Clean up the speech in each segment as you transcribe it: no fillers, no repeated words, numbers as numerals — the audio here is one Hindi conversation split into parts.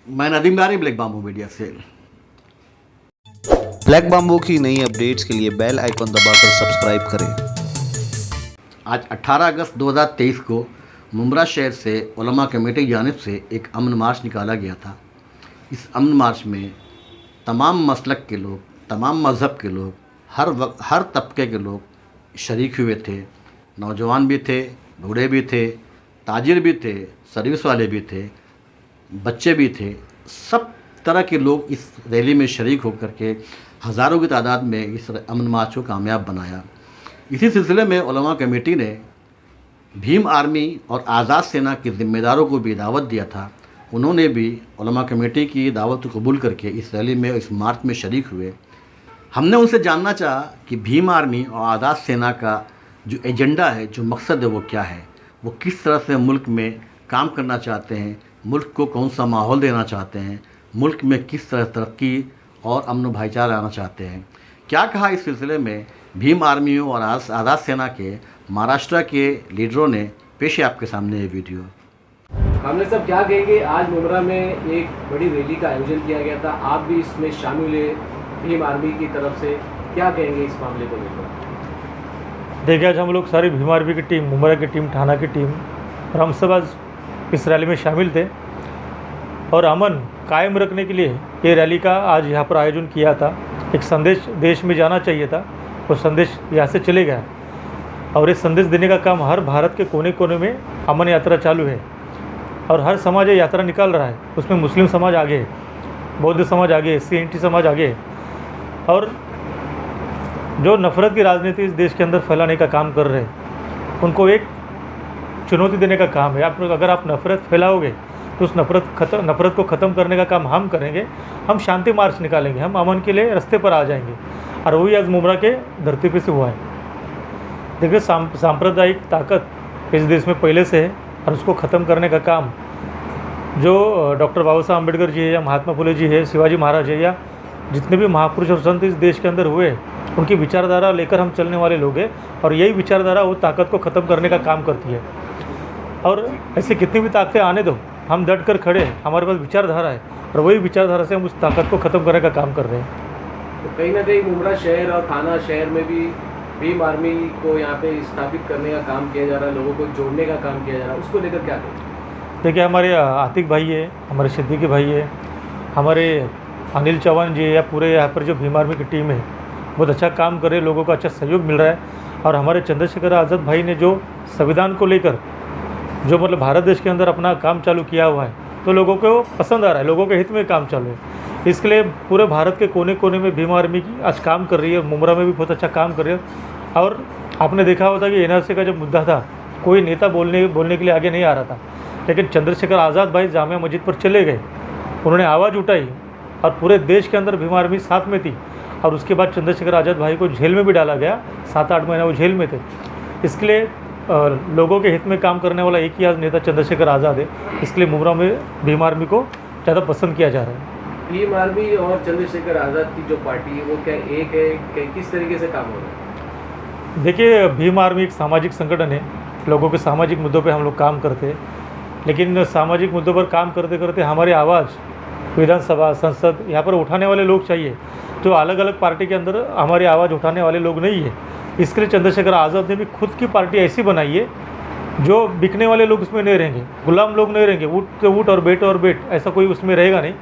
मैं नदीम लारी ब्लैक बाम्बू मीडिया से। ब्लैक बाम्बू की नई अपडेट्स के लिए बेल आइकन दबाकर सब्सक्राइब करें। आज 18 अगस्त 2023 को मुमरा शहर से उलमा कमेटी की जानिब से एक अमन मार्च निकाला गया था। इस अमन मार्च में तमाम मसलक के लोग, तमाम मज़हब के लोग, हर तबके के लोग शरीक हुए थे। नौजवान भी थे, बूढ़े भी थे, ताजिर भी थे, सर्विस वाले भी थे, बच्चे भी थे। सब तरह के लोग इस रैली में शरीक होकर के हज़ारों की तादाद में इस अमन मार्च को कामयाब बनाया। इसी सिलसिले में उलमा कमेटी ने भीम आर्मी और आज़ाद सेना के ज़िम्मेदारों को भी दावत दिया था। उन्होंने भी उलमा कमेटी की दावत को कबूल करके इस रैली में, इस मार्च में शरीक हुए। हमने उनसे जानना चाहा कि भीम आर्मी और आज़ाद सेना का जो एजेंडा है, जो मकसद है, वो क्या है, वो किस तरह से मुल्क में काम करना चाहते हैं, मुल्क को कौन सा माहौल देना चाहते हैं, मुल्क में किस तरह तरक्की और अमन भाईचारा लाना चाहते हैं। क्या कहा इस सिलसिले में भीम आर्मी और आज़ाद सेना के महाराष्ट्र के लीडरों ने, पेश है आपके सामने ये वीडियो। हमने सब क्या कहेंगे, आज मुमरा में एक बड़ी रैली का आयोजन किया गया था, आप भी इसमें शामिल है भीम आर्मी की तरफ से, क्या कहेंगे इस मामले को लेकर? देखिए, आज हम लोग सारी भीम आर्मी की टीम, मुमरा की टीम, थाना की टीम और हम सब आज इस रैली में शामिल थे और अमन कायम रखने के लिए ये रैली का आज यहाँ पर आयोजन किया था। एक संदेश देश में जाना चाहिए था, वो संदेश यहाँ से चले गया और ये संदेश देने का काम हर भारत के कोने कोने में अमन यात्रा चालू है और हर समाज ये यात्रा निकाल रहा है। उसमें मुस्लिम समाज आगे है, बौद्ध समाज आगे है, SC/NT समाज आगे है और जो नफ़रत की राजनीति इस देश के अंदर फैलाने का काम कर रहे हैं, उनको एक चुनौती देने का काम है। अगर आप नफ़रत फैलाओगे तो उस नफ़रत को ख़त्म करने का काम हम करेंगे। हम शांति मार्च निकालेंगे, हम अमन के लिए रास्ते पर आ जाएंगे और वही आज मुमरा के धरती पे से हुआ है। देखिए, सांप्रदायिक ताकत इस देश में पहले से है और उसको ख़त्म करने का काम जो डॉक्टर बाबा साहब अम्बेडकर जी है या महात्मा फुले जी है, शिवाजी महाराज है या जितने भी महापुरुष और संत इस देश के अंदर हुए, उनकी विचारधारा लेकर हम चलने वाले लोग हैं और यही विचारधारा वो ताकत को ख़त्म करने का काम करती है। और ऐसे कितनी भी ताकतें आने दो, हम डट कर खड़े हैं, हमारे पास विचारधारा है और वही विचारधारा से हम उस ताकत को ख़त्म करने का काम कर रहे हैं। तो कहीं ना कहीं मुमरा शहर और थाना शहर में भी भीम आर्मी को यहाँ पे स्थापित करने का काम किया जा रहा है, लोगों को जोड़ने का काम किया जा रहा है, उसको लेकर क्या कहें? देखिए, हमारे आतिक भाई है, हमारे सिद्दीकी भाई है, हमारे अनिल चौहान जी है या पूरे यहाँ पर जो भीम आर्मी की टीम है, बहुत अच्छा काम कर रहे हैं, लोगों का अच्छा सहयोग मिल रहा है। और हमारे चंद्रशेखर आज़ाद भाई ने जो संविधान को लेकर जो मतलब भारत देश के अंदर अपना काम चालू किया हुआ है, तो लोगों को पसंद आ रहा है, लोगों के हित में काम चालू है। इसके लिए पूरे भारत के कोने कोने में भीम आर्मी की आज काम कर रही है, मुमरा में भी बहुत अच्छा काम कर रही है। और आपने देखा होता कि NRC का जब मुद्दा था, कोई नेता बोलने के लिए आगे नहीं आ रहा था, लेकिन चंद्रशेखर आज़ाद भाई जामिया मस्जिद पर चले गए, उन्होंने आवाज़ उठाई और पूरे देश के अंदर भीम आर्मी साथ में थी। और उसके बाद चंद्रशेखर आज़ाद भाई को जेल में भी डाला गया, 7-8 महीना वो जेल में थे। इसके लिए लोगों के हित में काम करने वाला एक ही आज नेता चंद्रशेखर आज़ाद है, इसके लिए मुमरा में भीम आर्मी को ज़्यादा पसंद किया जा रहा है। भीम आर्मी और चंद्रशेखर आज़ाद की जो पार्टी है वो क्या एक है, किस तरीके से काम हो रहा है? देखिए, भीम आर्मी एक सामाजिक संगठन है, लोगों के सामाजिक मुद्दों पे हम लोग काम करते हैं, लेकिन सामाजिक मुद्दों पर काम करते करते हमारी आवाज़ विधानसभा, संसद यहाँ पर उठाने वाले लोग चाहिए, जो अलग अलग पार्टी के अंदर हमारी आवाज़ उठाने वाले लोग नहीं है। इसके लिए चंद्रशेखर आज़ाद ने भी खुद की पार्टी ऐसी बनाई है जो बिकने वाले लोग उसमें नहीं रहेंगे, गुलाम लोग नहीं रहेंगे, ऊँट से ऊँट और बेट और बेट ऐसा कोई उसमें रहेगा नहीं।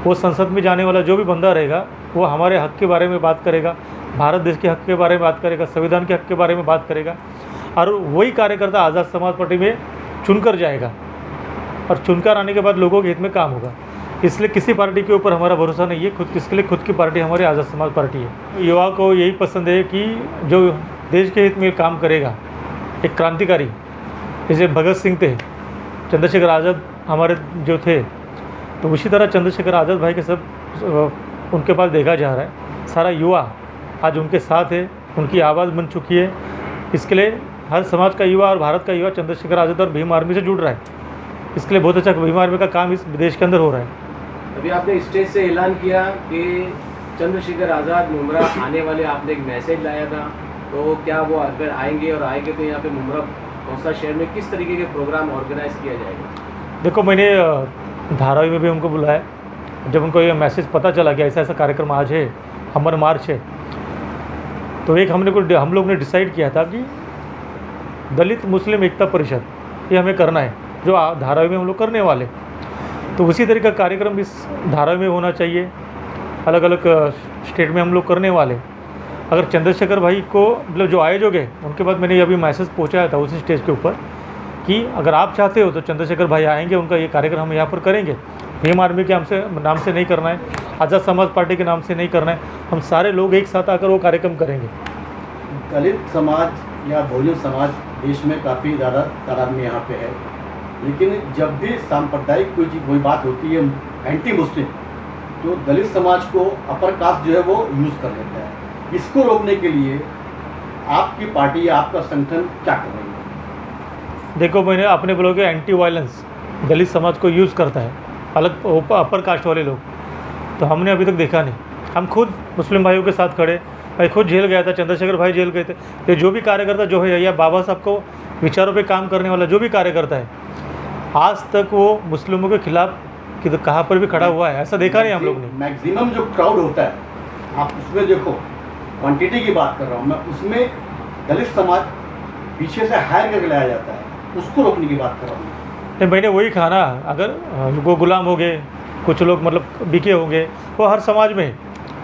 वो संसद में जाने वाला जो भी बंदा रहेगा वो हमारे हक़ के बारे में बात करेगा, भारत देश के हक़ के बारे में बात करेगा, संविधान के हक़ के बारे में बात करेगा और वही कार्यकर्ता आज़ाद समाज पार्टी में चुनकर जाएगा और चुनकर आने के बाद लोगों के हित में काम होगा। इसलिए किसी पार्टी के ऊपर हमारा भरोसा नहीं है, इसके लिए खुद की पार्टी हमारी आज़ाद समाज पार्टी है। युवा को यही पसंद है कि जो देश के हित में काम करेगा, एक क्रांतिकारी, जैसे भगत सिंह थे, चंद्रशेखर आज़ाद हमारे जो थे, तो उसी तरह चंद्रशेखर आज़ाद भाई के सब उनके पास देखा जा रहा है। सारा युवा आज उनके साथ है, उनकी आवाज़ बन चुकी है। इसके लिए हर समाज का युवा और भारत का युवा चंद्रशेखर आज़ाद और भीम आर्मी से जुड़ रहा है। इसके लिए बहुत अच्छा भीम आर्मी का काम इस देश के अंदर हो रहा है। अभी आपने स्टेज से ऐलान किया कि चंद्रशेखर आज़ाद मुमरा आने वाले, आपने एक मैसेज लाया था, तो क्या वो अगर आएंगे और आएंगे तो यहाँ पे मुमरा कौसा शहर में किस तरीके के प्रोग्राम ऑर्गेनाइज किया जाएगा? देखो, मैंने धारावी में भी उनको बुलाया। जब उनको ये मैसेज पता चला कि ऐसा ऐसा कार्यक्रम आज है, अमन मार्च है, तो एक हम लोग ने डिसाइड किया था कि दलित मुस्लिम एकता परिषद ये हमें करना है, जो धारावी में हम लोग करने वाले। तो उसी तरह का कार्यक्रम इस धारावी में होना चाहिए, अलग अलग स्टेट में हम लोग करने वाले। अगर चंद्रशेखर भाई को मतलब जो आयोजक है उनके बाद मैंने अभी मैसेज पहुंचाया था उसी स्टेज के ऊपर कि अगर आप चाहते हो तो चंद्रशेखर भाई आएंगे, उनका ये कार्यक्रम हम यहाँ पर करेंगे। भीम आर्मी के नाम से नहीं करना है, आज़ाद समाज पार्टी के नाम से नहीं करना है, हम सारे लोग एक साथ आकर वो कार्यक्रम करेंगे। दलित समाज या बहुजन समाज देश में काफ़ी ज़्यादा तादाद में यहाँ पे है, लेकिन जब भी सांप्रदायिक कोई बात होती है एंटी मुस्लिम, तो दलित समाज को अपर कास्ट जो है वो यूज़ कर लेता है। इसको रोकने के लिए आपकी पार्टी या आपका संगठन क्या कर रही है? देखो, मैंने अपने बोला कि एंटी वायलेंस दलित समाज को यूज़ करता है अलग अपर कास्ट वाले लोग, तो हमने अभी तक देखा नहीं। हम खुद मुस्लिम भाइयों के साथ खड़े, मैं खुद जेल गया था, चंद्रशेखर भाई जेल गए थे। ये जो भी कार्यकर्ता जो है या बाबा साहब को विचारों पे काम करने वाला जो भी कार्यकर्ता है, आज तक वो मुस्लिमों के खिलाफ कहाँ पर भी खड़ा हुआ है, ऐसा देखा नहीं हम लोग ने। मैक्सिमम जो क्राउड होता है, आप उसमें देखो, क्वांटिटी की बात कर रहा हूँ मैं, उसमें दलित समाज पीछे से हायर करके लाया जाता है, उसको रोकने की बात कर रहा हूँ। नहीं, मैंने वही कहा ना, अगर वो गुलाम हो गए, कुछ लोग मतलब बिके होंगे, वो हर समाज में।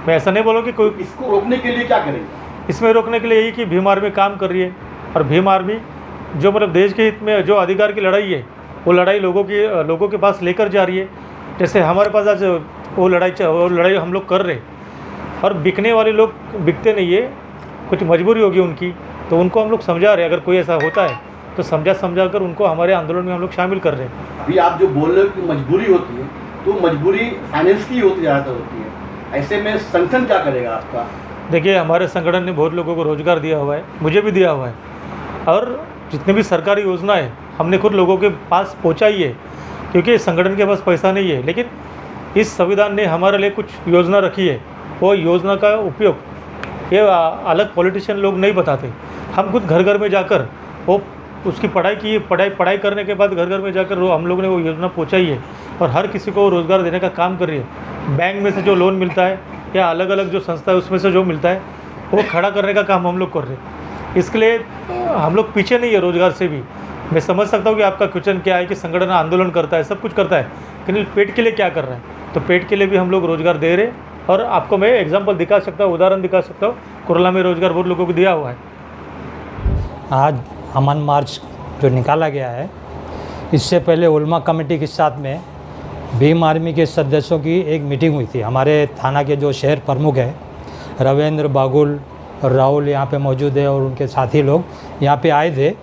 मैं ऐसा नहीं बोलूँ कि कोई। इसको रोकने के लिए क्या करेंगे? इसमें रोकने के लिए यही कि भीम आर्मी काम कर रही है, और भीम आर्मी जो मतलब देश के हित में जो अधिकार की लड़ाई है, वो लड़ाई लोगों के पास लेकर जा रही है। जैसे हमारे पास आज वो लड़ाई हम लोग कर रहे, और बिकने वाले लोग बिकते नहीं है, कुछ मजबूरी होगी उनकी, तो उनको हम लोग समझा रहे हैं। अगर कोई ऐसा होता है तो समझा कर उनको हमारे आंदोलन में हम लोग शामिल कर रहे हैं। अभी आप जो बोल रहे हो कि मजबूरी होती है, तो मजबूरी फाइनेंस की होती ज़्यादातर होती है, ऐसे में संगठन क्या करेगा आपका? देखिए, हमारे संगठन ने बहुत लोगों को रोज़गार दिया हुआ है, मुझे भी दिया हुआ है, और जितनी भी सरकारी योजना है हमने खुद लोगों के पास पहुँचाई है, क्योंकि संगठन के पास पैसा नहीं है, लेकिन इस संविधान ने हमारे लिए कुछ योजना रखी है। वो योजना का उपयोग ये अलग पॉलिटिशियन लोग नहीं बताते। हम खुद घर घर में जाकर वो उसकी पढ़ाई करने के बाद घर घर में जाकर वो हम लोग ने वो योजना पहुंचाई है, और हर किसी को रोज़गार देने का काम कर रही है। बैंक में से जो लोन मिलता है या अलग अलग जो संस्था है उसमें से जो मिलता है वो खड़ा करने का काम हम लोग कर रहे हैं। इसके लिए हम लोग पीछे नहीं है रोज़गार से भी। मैं समझ सकता हूँ कि आपका क्वेश्चन क्या है कि संगठन आंदोलन करता है, सब कुछ करता है, लेकिन पेट के लिए क्या कर रहा है? तो पेट के लिए भी हम लोग रोज़गार दे रहे, और आपको मैं एग्जांपल दिखा सकता हूँ, उदाहरण दिखा सकता हूँ। कुरला में रोज़गार बहुत लोगों को दिया हुआ है। आज अमन मार्च जो निकाला गया है, इससे पहले उलमा कमेटी के साथ में भीम आर्मी के सदस्यों की एक मीटिंग हुई थी। हमारे थाना के जो शहर प्रमुख हैं, रविंद्र बागुल और राहुल यहाँ पे मौजूद है, और उनके साथी लोग यहाँ पे आए थे।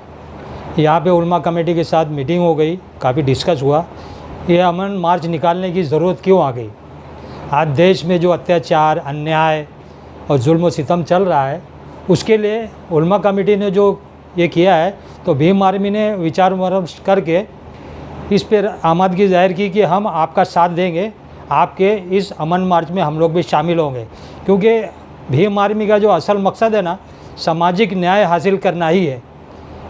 यहाँ पे उलमा कमेटी के साथ मीटिंग हो गई, काफ़ी डिस्कस हुआ ये अमन मार्च निकालने की ज़रूरत क्यों आ गई। आज देश में जो अत्याचार, अन्याय और जुल्म सितम चल रहा है, उसके लिए उलमा कमेटी ने जो ये किया है, तो भीम आर्मी ने विचार विमर्श करके इस पर आमदगी जाहिर की कि हम आपका साथ देंगे, आपके इस अमन मार्च में हम लोग भी शामिल होंगे। क्योंकि भीम आर्मी का जो असल मकसद है ना, सामाजिक न्याय हासिल करना ही है।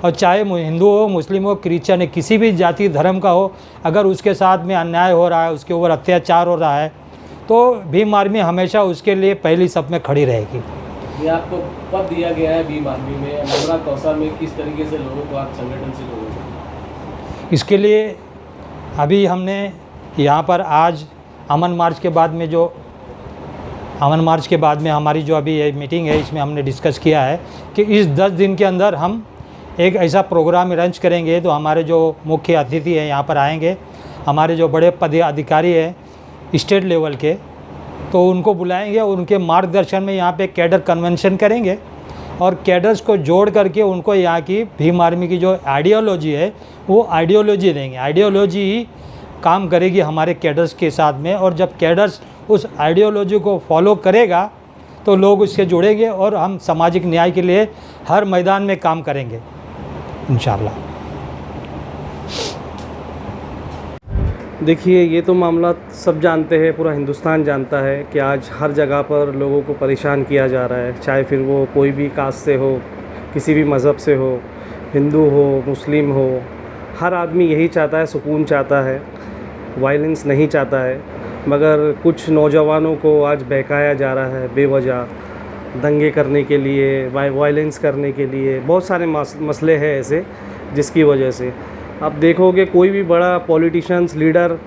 और चाहे हिंदू हो, मुस्लिम हो, क्रिश्चियन है, किसी भी जाति धर्म का हो, अगर उसके साथ में अन्याय हो रहा है, उसके ऊपर अत्याचार हो रहा है, तो भीम आर्मी हमेशा उसके लिए पहली सब में खड़ी रहेगी। ये आपको पद दिया गया है भीम आर्मी में, मुमरा कौसा में किस तरीके से लोगों को आप संगठन से जोड़ोगे? इसके लिए अभी हमने यहाँ पर आज अमन मार्च के बाद में हमारी जो अभी ये मीटिंग है, इसमें हमने डिस्कस किया है कि इस 10 दिन के अंदर हम एक ऐसा प्रोग्राम अरेंज करेंगे। तो हमारे जो मुख्य अतिथि हैं यहाँ पर आएंगे, हमारे जो बड़े पदाधिकारी हैं स्टेट लेवल के, तो उनको बुलाएंगे और उनके मार्गदर्शन में यहाँ पे कैडर कन्वेंशन करेंगे, और कैडर्स को जोड़ करके उनको यहाँ की भीम आर्मी की जो आइडियोलॉजी है वो आइडियोलॉजी देंगे। आइडियोलॉजी ही काम करेगी हमारे कैडर्स के साथ में, और जब कैडर्स उस आइडियोलॉजी को फॉलो करेगा तो लोग उससे जुड़ेंगे, और हम सामाजिक न्याय के लिए हर मैदान में काम करेंगे इंशाअल्लाह। देखिए, ये तो मामला सब जानते हैं, पूरा हिंदुस्तान जानता है कि आज हर जगह पर लोगों को परेशान किया जा रहा है, चाहे फिर वो कोई भी कास्ट से हो, किसी भी मज़हब से हो, हिंदू हो, मुस्लिम हो, हर आदमी यही चाहता है, सुकून चाहता है। वायलेंस नहीं चाहता है, मगर कुछ नौजवानों को आज बहकाया जा रहा है बेवजह, दंगे करने के लिए, वायलेंस करने के लिए। बहुत सारे मसले हैं ऐसे जिसकी वजह से आप देखोगे कोई भी बड़ा पॉलिटिशियंस लीडर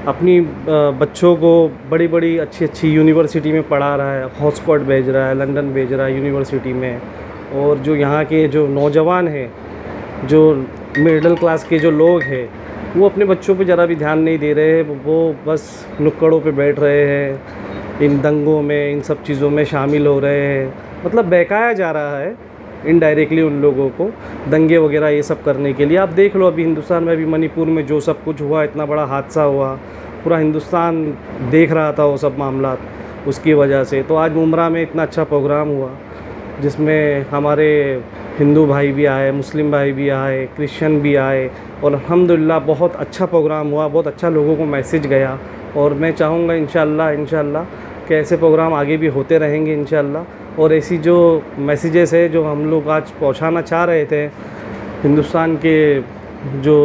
अपनी बच्चों को बड़ी बड़ी अच्छी अच्छी यूनिवर्सिटी में पढ़ा रहा है, ऑक्सफोर्ड भेज रहा है, लंदन भेज रहा है यूनिवर्सिटी में। और जो यहाँ के जो नौजवान हैं, जो मिडिल क्लास के जो लोग हैं, वो अपने बच्चों पे ज़रा भी ध्यान नहीं दे रहे हैं। वो बस नुक्कड़ों पे बैठ रहे हैं, इन दंगों में, इन सब चीज़ों में शामिल हो रहे हैं। मतलब बहकाया जा रहा है इनडायरेक्टली उन लोगों को दंगे वगैरह ये सब करने के लिए। आप देख लो अभी हिंदुस्तान में, अभी मणिपुर में जो सब कुछ हुआ, इतना बड़ा हादसा हुआ, पूरा हिंदुस्तान देख रहा था वो सब मामला उसकी वजह से। तो आज मुमरा में इतना अच्छा प्रोग्राम हुआ जिसमें हमारे हिंदू भाई भी आए, मुस्लिम भाई भी आए, क्रिश्चियन भी आए, और अल्हम्दुलिल्लाह बहुत अच्छा प्रोग्राम हुआ, बहुत अच्छा लोगों को मैसेज गया। और मैं चाहूँगा इंशाअल्लाह कि ऐसे प्रोग्राम आगे भी होते रहेंगे इंशाअल्लाह। और ऐसी जो मैसेजेस है जो हम लोग आज पहुंचाना चाह रहे थे, हिंदुस्तान के जो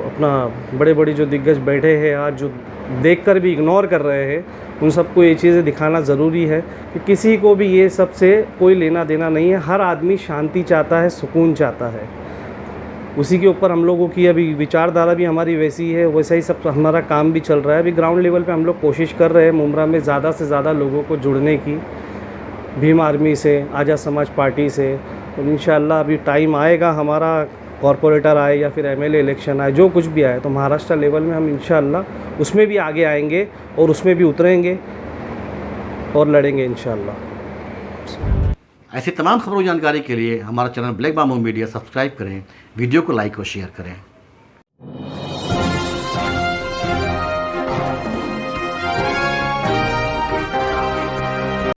अपना बड़े बड़े जो दिग्गज बैठे हैं आज, जो देखकर भी इग्नोर कर रहे हैं, उन सबको ये चीज़ें दिखाना ज़रूरी है कि किसी को भी ये सब से कोई लेना देना नहीं है। हर आदमी शांति चाहता है, सुकून चाहता है। उसी के ऊपर हम लोगों की अभी विचारधारा भी हमारी वैसी है, वैसा ही सब हमारा काम भी चल रहा है। अभी ग्राउंड लेवल पे हम लोग कोशिश कर रहे हैं मुमरा में ज़्यादा से ज़्यादा लोगों को जुड़ने की, भीम आर्मी से, आज़ाद समाज पार्टी से। तो इंशाअल्लाह अभी टाइम आएगा, हमारा कॉरपोरेटर आए या फिर एमएलए इलेक्शन आए, जो कुछ भी आए, तो महाराष्ट्र लेवल में हम इंशाअल्लाह उसमें भी आगे आएंगे और उसमें भी उतरेंगे और लड़ेंगे इंशाअल्लाह। ऐसी तमाम खबरों जानकारी के लिए हमारा channel black bamboo media subscribe करें, वीडियो को लाइक और शेयर करें।